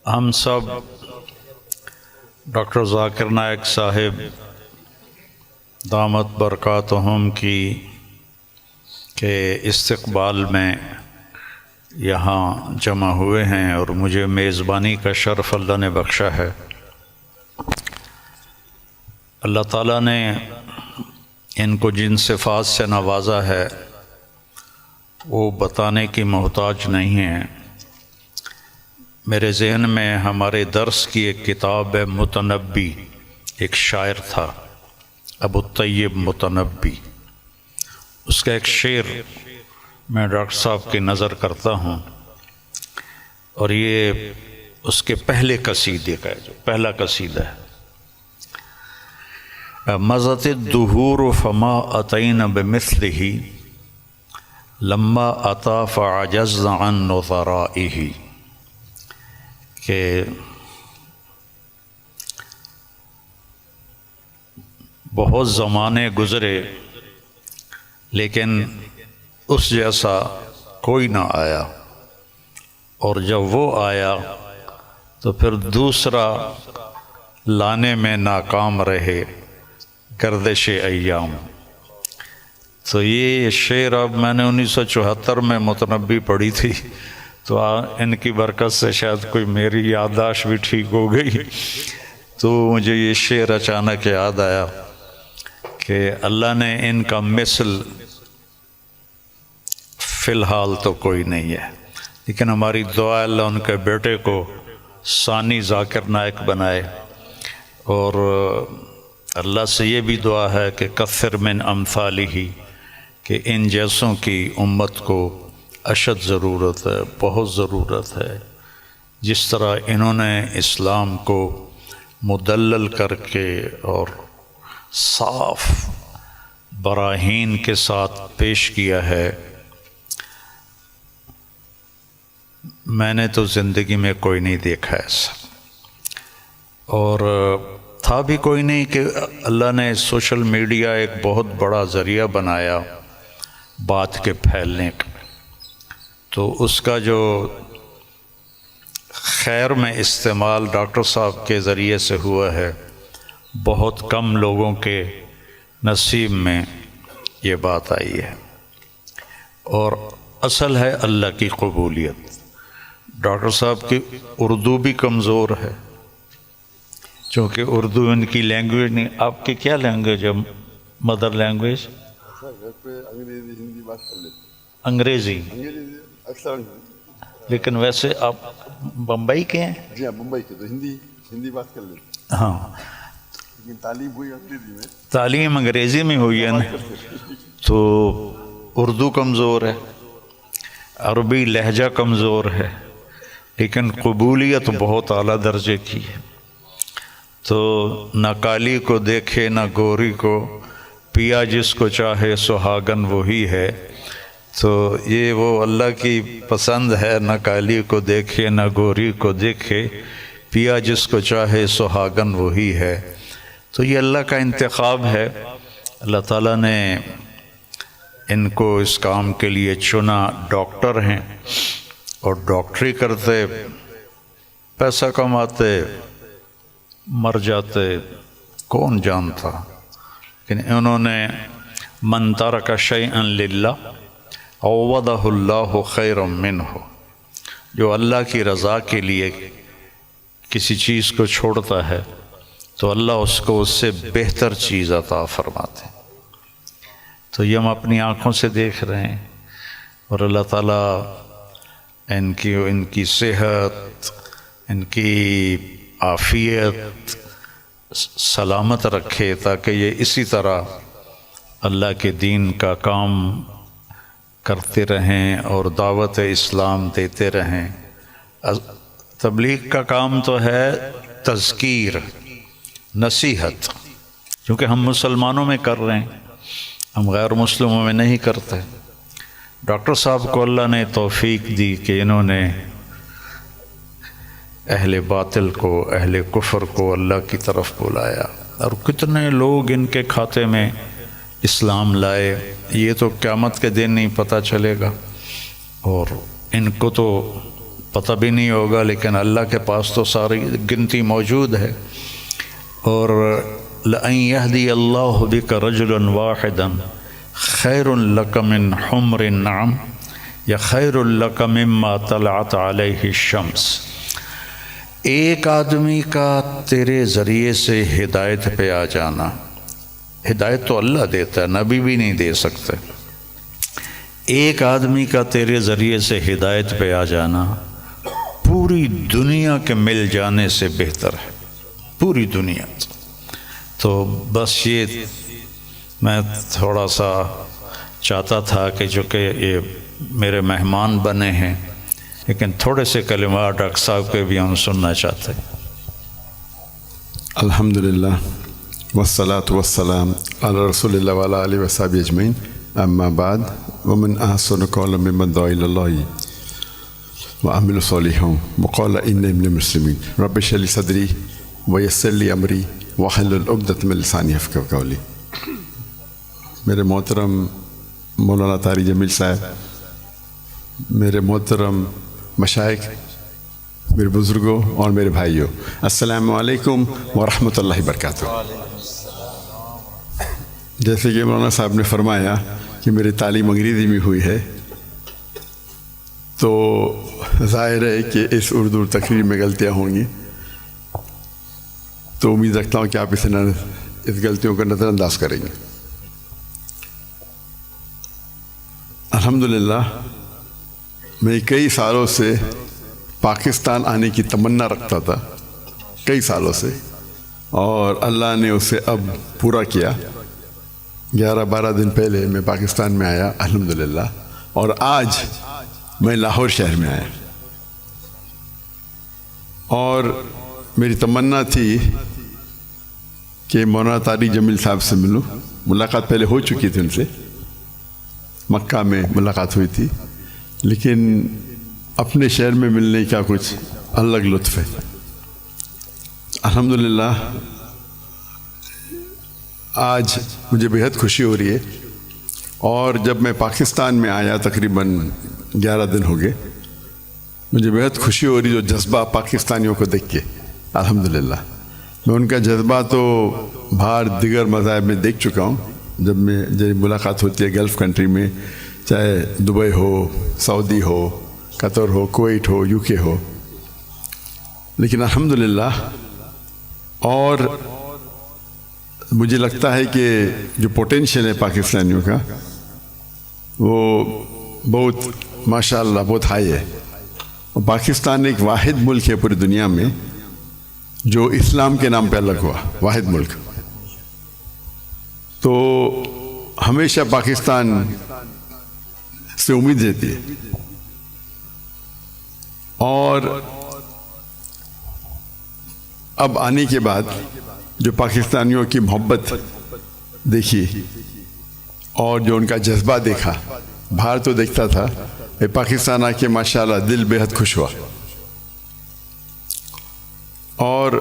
ہم سب ڈاکٹر ذاکر نائک صاحب دامت برکاتہم کی کے استقبال میں یہاں جمع ہوئے ہیں اور مجھے میزبانی کا شرف اللہ نے بخشا ہے۔ اللہ تعالیٰ نے ان کو جن صفات سے نوازا ہے وہ بتانے کی محتاج نہیں ہیں۔ میرے ذہن میں ہمارے درس کی ایک کتاب ہے متنبی، ایک شاعر تھا ابو الطیب متنبی، اس کا ایک شعر میں ڈاکٹر صاحب کی نظر کرتا ہوں، اور یہ اس کے پہلے قصیدے کا ہے، جو پہلا قصیدہ ہے۔ مضت الدہور فما اتین بمثلہ لما اتا فعجزنا عن نظرائہ، کہ بہت زمانے گزرے لیکن اس جیسا کوئی نہ آیا، اور جب وہ آیا تو پھر دوسرا لانے میں ناکام رہے گردش ایام۔ تو یہ شعر اب میں نے 1974 میں متنبی پڑھی تھی، تو ان کی برکت سے شاید کوئی میری یادداشت بھی ٹھیک ہو گئی، تو مجھے یہ شعر اچانک یاد آیا کہ اللہ نے ان کا مثل فی الحال تو کوئی نہیں ہے، لیکن ہماری دعا اللہ ان کے بیٹے کو ثانی ذاکر نائک بنائے، اور اللہ سے یہ بھی دعا ہے کہ کثر من امثالہ، کہ ان جیسوں کی امت کو اشد ضرورت ہے، بہت ضرورت ہے۔ جس طرح انہوں نے اسلام کو مدلل کر کے اور صاف براہین کے ساتھ پیش کیا ہے، میں نے تو زندگی میں کوئی نہیں دیکھا ایسا، اور تھا بھی کوئی نہیں کہ اللہ نے سوشل میڈیا ایک بہت بڑا ذریعہ بنایا بات کے پھیلنے کا، تو اس کا جو خیر میں استعمال ڈاکٹر صاحب کے ذریعے سے ہوا ہے، بہت کم لوگوں کے نصیب میں یہ بات آئی ہے، اور اصل ہے اللہ کی قبولیت۔ ڈاکٹر صاحب کی اردو بھی کمزور ہے، چونکہ اردو ان کی لینگویج نہیں۔ آپ کی کیا لینگویج ہے مدر لینگویج؟ انگریزی، لیکن ویسے آپ بمبئی کے ہیں؟ جی ہاں، بمبئی کے، تو ہندی بات کر لیتے۔ ہاں، لیکن تعلیم ہوئی انگریزی میں، تعلیم انگریزی میں ہوئی ہے نا، تو اردو کمزور ہے، عربی لہجہ کمزور ہے، لیکن قبولیت بہت اعلیٰ درجے کی ہے۔ تو نہ کالی کو دیکھے نہ گوری کو، پیا جس کو چاہے سہاگن وہی ہے۔ تو یہ وہ اللہ کی پسند ہے، نہ کالی کو دیکھے نہ گوری کو دیکھے، پیا جس کو چاہے سہاگن وہی ہے۔ تو یہ اللہ کا انتخاب ہے، اللہ تعالیٰ نے ان کو اس کام کے لیے چنا۔ ڈاکٹر ہیں اور ڈاکٹری کرتے، پیسہ کماتے، مر جاتے، کون جانتا، لیکن انہوں نے من ترک شیئا للہ عوضہ اللہ خیرا منہ، جو اللہ کی رضا کے لیے کسی چیز کو چھوڑتا ہے تو اللہ اس کو اس سے بہتر چیز عطا فرماتے ہیں۔ تو یہ ہم اپنی آنکھوں سے دیکھ رہے ہیں، اور اللہ تعالیٰ ان کی صحت، ان کی عافیت سلامت رکھے، تاکہ یہ اسی طرح اللہ کے دین کا کام کرتے رہیں اور دعوت اسلام دیتے رہیں۔ تبلیغ کا کام تو ہے تذکیر، نصیحت، کیونکہ ہم مسلمانوں میں کر رہے ہیں، ہم غیر مسلموں میں نہیں کرتے۔ ڈاکٹر صاحب کو اللہ نے توفیق دی کہ انہوں نے اہل باطل کو، اہل کفر کو اللہ کی طرف بلایا، اور کتنے لوگ ان کے کھاتے میں اسلام لائے، یہ تو قیامت کے دن نہیں پتہ چلے گا۔ اور ان کو تو پتہ بھی نہیں ہوگا، لیکن اللہ کے پاس تو ساری گنتی موجود ہے۔ اور لَأَن يَهْدِيَ اللَّهُ بِكَ رَجُلًا وَاحِدًا خَيْرٌ لَكَ مِنْ حُمْرِ النَّعَمِ یا خَيْرٌ لَكَ مِمَّا طَلَعَتْ عَلَيْهِ الشَّمْسُ۔ ایک آدمی کا تیرے ذریعے سے ہدایت پہ آ جانا، ہدایت تو اللہ دیتا ہے، نبی بھی نہیں دے سکتے۔ ایک آدمی کا تیرے ذریعے سے ہدایت پہ آ جانا پوری دنیا کے مل جانے سے بہتر ہے، پوری دنیا۔ تو بس یہ میں تھوڑا سا چاہتا تھا کہ جو کہ یہ میرے مہمان بنے ہیں، لیکن تھوڑے سے کلمات ڈاکٹر صاحب کے بھی ہم سننا چاہتے ہیں۔ الحمدللہ والصلاة والسلام علی رسول اللہ وعلی آلہ وصحبہ اجمعین، اما بعد، ومن احسن قولا ممن دعا الی اللہ وعمل صالحا وقال انی من المسلمین، رب اشرح لی صدری ویسر لی امری واحلل عقدۃ من لسانی یفقہوا قولی۔ میرے محترم مولانا طارق جمیل صاحب، میرے محترم مشائخ، میرے بزرگوں اور میرے بھائیوں، السلام علیکم ورحمۃ اللہ وبرکاتہ۔ جیسے کہ مولانا صاحب نے فرمایا کہ میری تعلیم انگریزی میں ہوئی ہے، تو ظاہر ہے کہ اس اردو تقریر میں غلطیاں ہوں گی، تو امید رکھتا ہوں کہ آپ اس غلطیوں کو نظر انداز کریں گے۔ الحمدللہ میں کئی سالوں سے پاکستان آنے کی تمنا رکھتا تھا، کئی سالوں سے، اور اللہ نے اسے اب پورا کیا۔ 11-12 دن پہلے میں پاکستان میں آیا الحمدللہ، اور آج میں لاہور شہر میں آیا، اور میری تمنا تھی کہ مولانا طارق جمیل صاحب سے ملوں۔ ملاقات پہلے ہو چکی تھی ان سے، مکہ میں ملاقات ہوئی تھی، لیکن اپنے شہر میں ملنے کا کچھ الگ لطف ہے۔ الحمدللہ آج مجھے بہت خوشی ہو رہی ہے، اور جب میں پاکستان میں آیا تقریباً 11 دن ہو گئے، مجھے بہت خوشی ہو رہی جو جذبہ پاکستانیوں کو دیکھ کے۔ الحمدللہ میں ان کا جذبہ تو باہر دیگر مذاہب میں دیکھ چکا ہوں، جب ملاقات ہوتی ہے گلف کنٹری میں، چاہے Dubai who, Saudi who, Qatar who, Kuwait who, you کے ہو، لیکن الحمدللہ، اور مجھے لگتا ہے کہ جو پوٹینشیل ہے پاکستانیوں کا وہ بہت ماشاءاللہ بہت ہائی ہے۔ اور پاکستان ایک واحد ملک ہے پوری دنیا میں جو اسلام کے نام پہ الگ ہوا، واحد ملک۔ تو ہمیشہ پاکستان سے امید رہتی ہے، اور اب آنے کے بعد جو پاکستانیوں کی محبت دیکھی اور جو ان کا جذبہ دیکھا، باہر تو دیکھتا تھا، پاکستان آ کے ماشاءاللہ دل بہت خوش ہوا۔ اور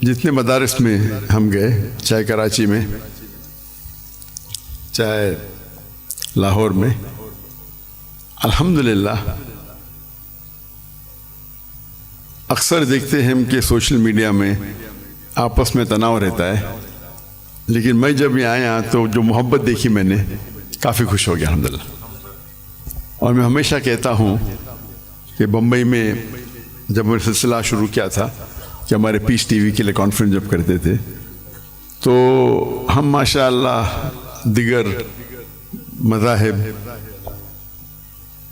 جتنے مدارس میں ہم گئے، چاہے کراچی میں، چاہے لاہور میں، الحمدللہ اکثر دیکھتے ہیں کہ سوشل میڈیا میں آپس میں تناؤ رہتا ہے، لیکن میں جب یہاں آیا تو جو محبت دیکھی میں نے، کافی خوش ہو گیا الحمدللہ۔ اور میں ہمیشہ کہتا ہوں کہ بمبئی میں جب میں سلسلہ شروع کیا تھا کہ ہمارے پیس ٹی وی کے لیے کانفرنس جب کرتے تھے، تو ہم ماشاءاللہ دیگر مذاہب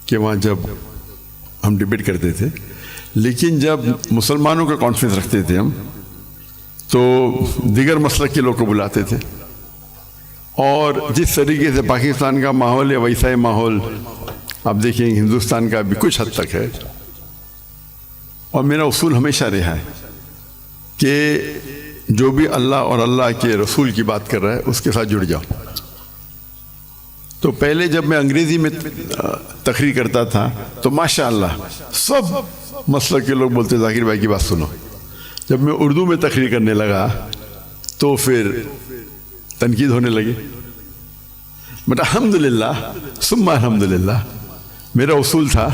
کے وہاں جب ہم ڈیبیٹ کرتے تھے، لیکن جب مسلمانوں کا کانفرنس رکھتے تھے ہم، تو دیگر مسلک کے لوگ کو بلاتے تھے، اور جس طریقے سے پاکستان کا ماحول ہے ویسا ہی ماحول آپ دیکھیں ہندوستان کا بھی کچھ حد تک ہے۔ اور میرا اصول ہمیشہ رہا ہے کہ جو بھی اللہ اور اللہ کے رسول کی بات کر رہا ہے اس کے ساتھ جڑ جاؤ۔ تو پہلے جب میں انگریزی میں تقریر کرتا تھا تو ماشاءاللہ سب مسلک کے لوگ بولتے ذاکر بھائی کی بات سنو۔ جب میں اردو میں تقریر کرنے لگا تو پھر تنقید ہونے لگی، بٹ الحمدللہ ثم الحمدللہ میرا اصول تھا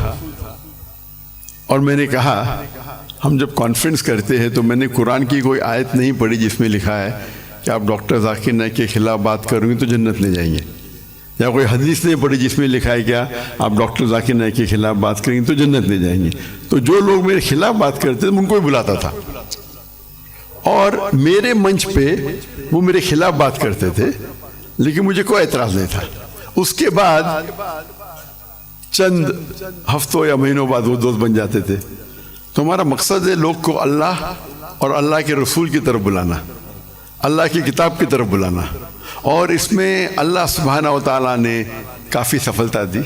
اور میں نے کہا ہم جب کانفرنس کرتے ہیں تو میں نے قرآن کی کوئی آیت نہیں پڑھی جس میں لکھا ہے کہ آپ ڈاکٹر ذاکر نائک کے خلاف بات کریں گے تو جنت میں جائیں گے، یا کوئی حدیث نہیں پڑھی جس میں لکھا ہے کیا آپ ڈاکٹر ذاکر نائک کے خلاف بات کریں گے تو جنت میں جائیں گے۔ تو جو لوگ میرے خلاف بات کرتے تھے میں ان کو بھی بلاتا تھا، اور میرے منچ پہ وہ میرے خلاف بات کرتے تھے لیکن مجھے کوئی اعتراض نہیں تھا۔ اس کے بعد چند ہفتوں یا مہینوں بعد وہ دوست بن جاتے تھے۔ تو ہمارا مقصد ہے لوگ کو اللہ اور اللہ کے رسول کی طرف بلانا، اللہ کی کتاب کی طرف بلانا، اور اس میں اللہ سبحانہ و تعالیٰ نے کافی سفلتا دی۔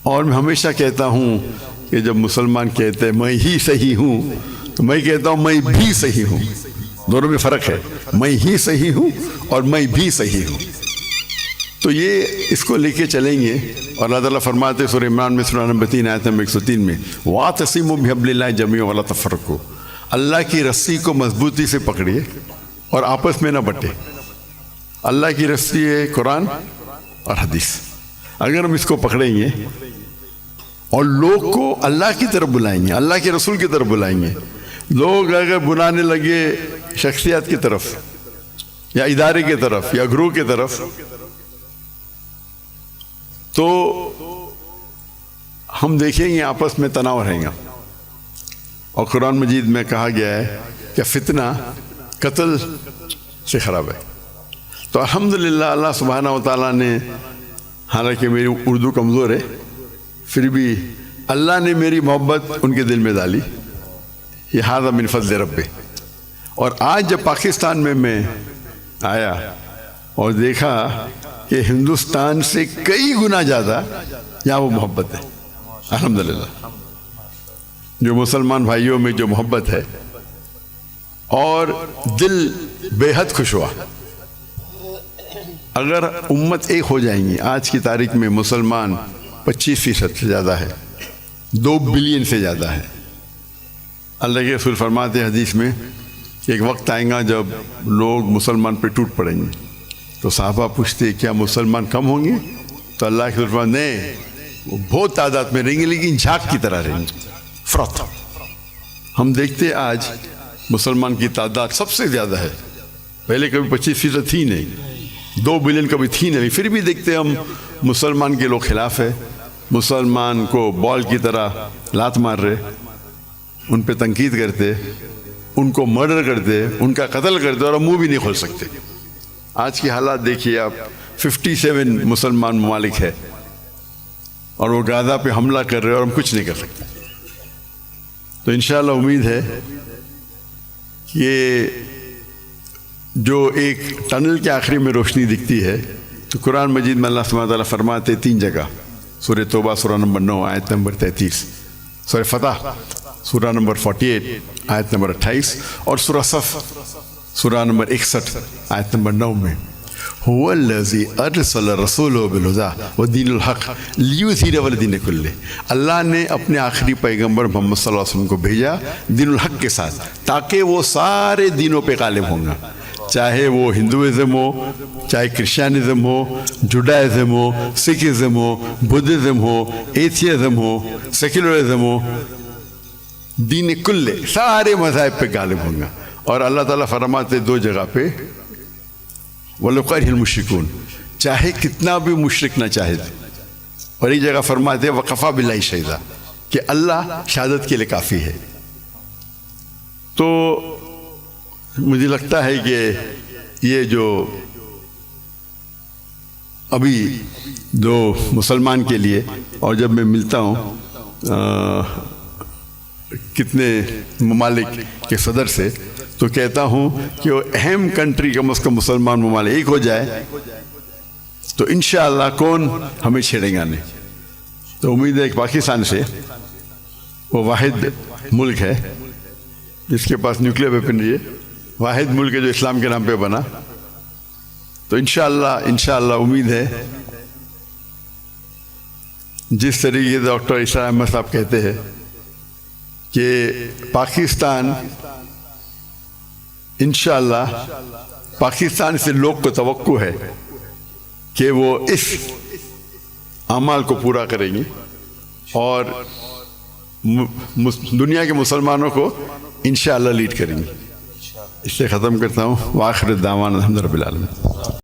اور میں ہمیشہ کہتا ہوں کہ جب مسلمان کہتے ہیں میں ہی صحیح ہوں تو میں کہتا ہوں میں بھی صحیح ہوں، دونوں میں فرق ہے، میں ہی صحیح ہوں اور میں بھی صحیح ہوں۔ تو یہ اس کو لے کے چلیں گے، اور اللہ تعالیٰ فرماتے سورہ عمران میں سورہ نمبر 3 آیت نمبر 103 میں وَاعْتَصِمُوا بِحَبْلِ اللَّهِ جَمِيعًا وَلَا تَفَرَّقُوا، اللہ کی رسی کو مضبوطی سے پکڑیے اور آپس میں نہ بٹے۔ اللہ کی رسی ہے قرآن اور حدیث، اگر ہم اس کو پکڑیں گے اور لوگ کو اللہ کی طرف بلائیں گے، اللہ کے رسول کی طرف بلائیں گے، لوگ اگر بلانے لگے شخصیات کی طرف یا ادارے کی طرف یا گروہ کی طرف تو ہم دیکھیں گے آپس میں تناؤ رہیں گا۔ اور قرآن مجید میں کہا گیا ہے کہ فتنہ قتل سے خراب ہے۔ تو الحمدللہ اللہ سبحانہ و تعالیٰ نے، حالانکہ میری اردو کمزور ہے پھر بھی اللہ نے میری محبت ان کے دل میں ڈالی، یہ ھذا من فضل ربی۔ اور آج جب پاکستان میں آیا اور دیکھا کہ ہندوستان سے کئی گنا زیادہ یہاں وہ محبت ہے، الحمدللہ جو مسلمان بھائیوں میں جو محبت ہے، اور دل بے حد خوش ہوا۔ اگر امت ایک ہو جائیں گی، آج کی تاریخ میں مسلمان 25% سے زیادہ ہے، 2 بلین سے زیادہ ہے۔ اللہ کے رسول فرماتے ہیں حدیث میں کہ ایک وقت آئے گا جب لوگ مسلمان پہ ٹوٹ پڑیں گے، تو صحابہ پوچھتے کیا مسلمان کم ہوں گے؟ تو اللہ کے رسول فرماتے نہیں، وہ بہت تعداد میں رہیں گے لیکن جھاگ کی طرح رہیں گے، فرت۔ ہم دیکھتے آج مسلمان کی تعداد سب سے زیادہ ہے، پہلے کبھی 25% تھی نہیں، 2 بلین کبھی تھی نہیں، پھر بھی دیکھتے ہم مسلمان کے لوگ خلاف ہے، مسلمان کو بال کی طرح لات مار رہے، ان پہ تنقید کرتے، ان کو مرڈر کرتے، ان کا قتل کرتے، اور ہم منہ بھی نہیں کھول سکتے۔ آج کی حالات دیکھیے آپ، 57 مسلمان ممالک ہے اور وہ غزہ پہ حملہ کر رہے اور ہم کچھ نہیں کر سکتے۔ تو انشاءاللہ امید ہے کہ جو ایک ٹنل کے آخری میں روشنی دکھتی ہے، تو قرآن مجید میں اللہ سبحانہ تعالیٰ فرماتے 3 جگہ، سورہ توبہ سورہ نمبر 9 آیت نمبر 33، سورہ فتح سورہ نمبر 48 آیت نمبر 28، اور سورہ صف سورہ نمبر 61 آیت نمبر 9 میں هو الذی ارسل رسولہ بالہدی ودین الحق لیظہرہ علی الدین کلہ، اللہ نے اپنے آخری پیغمبر محمد صلی اللہ علیہ وسلم کو بھیجا دین الحق کے ساتھ تاکہ وہ سارے دینوں پہ غالب ہوں گا، چاہے وہ ہندوازم ہو، چاہے کرسچینزم ہو، جوڈائزم ہو، سکھزم ہو، بدھزم ہو، ایتھیزم ہو، سیکولرزم ہو، دین کلے سارے مذاہب پہ غالب ہوں گا۔ اور اللہ تعالیٰ فرماتے 2 جگہ پہ وَلَوْ كَرِهَ الْمُشْرِكُونَ، چاہے کتنا بھی مشرک نہ چاہے، اور ایک جگہ فرماتے وَكَفَى بِاللَّهِ شَهِيدًا، کہ اللہ شہادت کے لیے کافی ہے۔ تو مجھے لگتا ہے کہ یہ جو ابھی جو مسلمان کے لیے، اور جب میں ملتا ہوں کتنے ممالک کے صدر سے، تو کہتا ہوں کہ وہ اہم کنٹری کم از کم مسلمان ممالک ایک ہو جائے تو انشاءاللہ کون ہمیں چھیڑیں گا نہیں۔ تو امید ہے کہ پاکستان سے وہ واحد ملک ہے جس کے پاس نیوکلیر ویپنری ہے، واحد ملک ہے جو اسلام کے نام پہ بنا، تو انشاءاللہ امید ہے جس طریقے سے ڈاکٹر اسرار احمد صاحب کہتے ہیں کہ پاکستان انشاءاللہ پاکستان سے لوگ کو توقع ہے کہ وہ اس اعمال کو پورا کریں گے، اور دنیا کے مسلمانوں کو انشاءاللہ لیڈ کریں گے. اس سے ختم کرتا ہوں. وآخر الدعوانا الحمد للہ رب العالمین.